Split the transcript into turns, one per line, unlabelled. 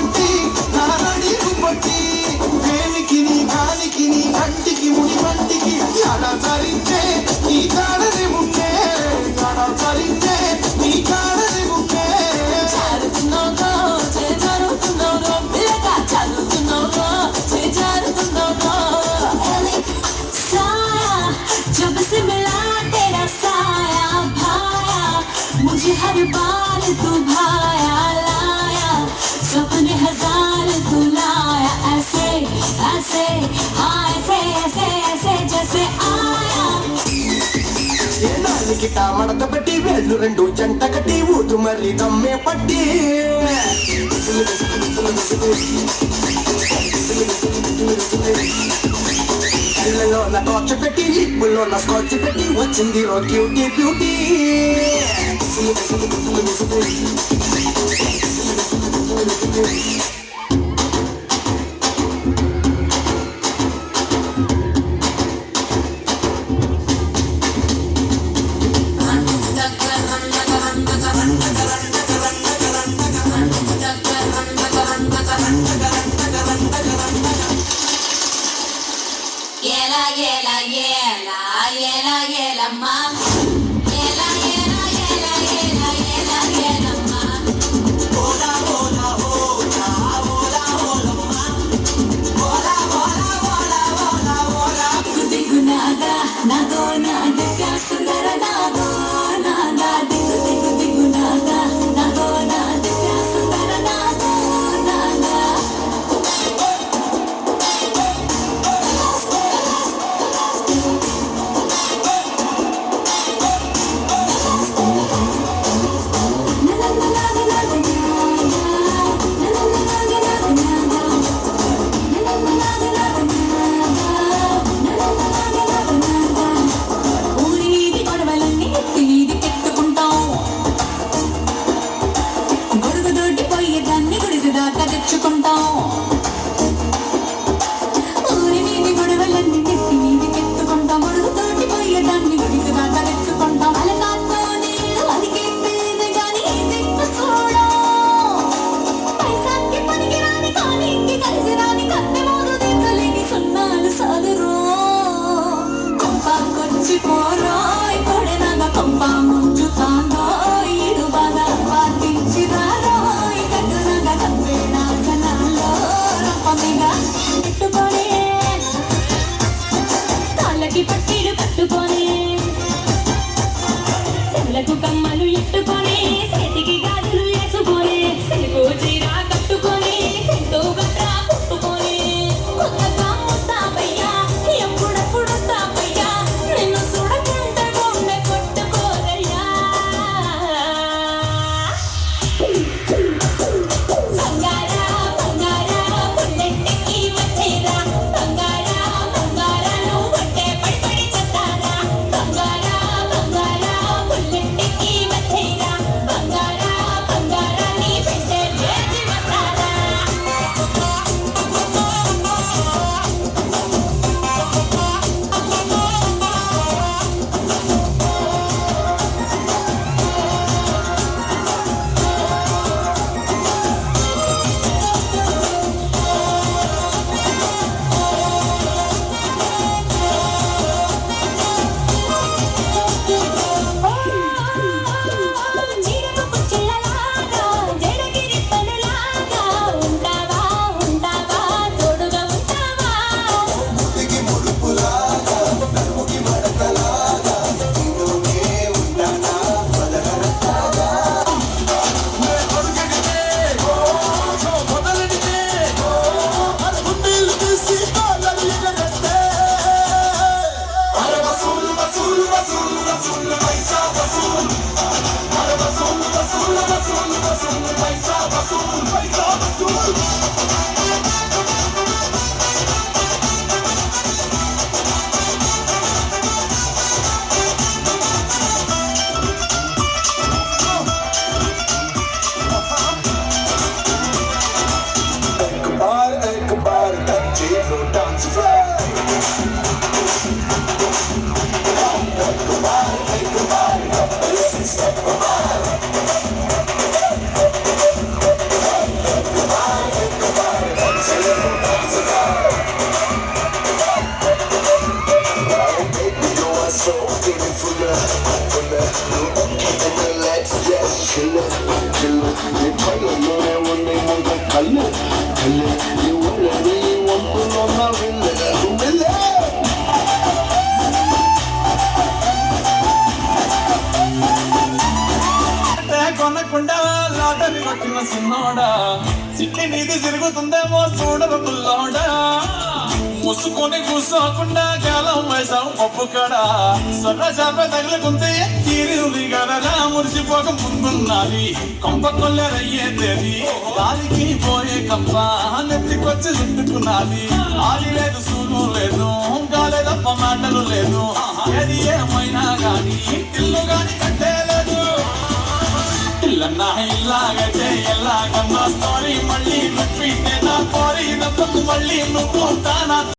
వంటి నారడి రుపట్టి వేలికి నీ గాలికి నీ కంటికి ముడి వంటికి అడ చరించే నీ కాడని ముక్కే అడ చరించే నీ కాడని ముక్కే
జారుతున్నావు చేజారుతున్నావు పిల్లక చదువుతున్నావు చేజారుతున్నావు साया जब से मिला तेरा साया भाया मुझे हर बार तू भाया लाया सपने हजार तू लाया ऐसे ऐसे हाँ ऐसे ऐसे ऐसे जैसे आया
నాలుగు మడత పెట్టి వేళ్ళు రెండు జంట కట్టి ఊదు మరి దమ్మే పట్టి కళ్ళలో నా టార్చ్ పెట్టి లిప్పుల్లో నా స్కాచ్ పెట్టి వచ్చింది రో cutie beauty
Yela yela yela yela yela ma yela yela yela yela yela yela ma hola hola hola hola hola ma hola hola hola hola hola digu nada nado nada kya sundara nado nada digu nada nado nada kya sundara nado nada తెచ్చుకుంటాం ఊరి మీది గొడవలన్నీ నెత్తి మీదికి ఎత్తుకుంటాం గొడుగుతోటి పోయేదాన్ని గుడికి దాకా తెచ్చుకుంటాం అలకాతో నీళ్ళు అదికే తెలియదు గాని దిక్కు చూడం పైసాకి పనికి రాని కానీ ఇంకి కలిసి రాని కన్నె మోదు తీర్చలేని సున్నాలు సాగురో కొంపాకొచ్చి పోరోయ్ కొడెనగా కొంప ముంచుతాందో ఈడు బాగా పాటించి రారోయ్ కట్టునగా కప్పినాసనాలో
నీ ఒళ్ళని వంపులో నా వెళ్ళే
కొనకుండా లాటరీ కొట్టిన సిన్నోడా సిట్టి నీది తిరుగుతుందేమో చూడరు పుల్లోడా ముసుకొని కూసోకుండా గాలం వేసాం పప్పు కడ సొన్న చేప తగులుకుంటే తీరి గడరా మురిసిపోక ముందున్నది కొంప కొల్లెరయ్యేది గాలికి పోయే కంప నెత్తికొచ్చి చుట్టుకున్నది ఆలి లేదు సూను లేదు గాలేదప్ప మాటలు లేదు ఏది ఏమైనా గాని ఇల్లు గాని కట్టేలేదు ఇల్లన్నా ఇల్లాగైతే ఎల్లాగన్నా స్టోరీ మళ్ళీ రిపీట్ నా కోరి మళ్ళీ నువ్వు తానా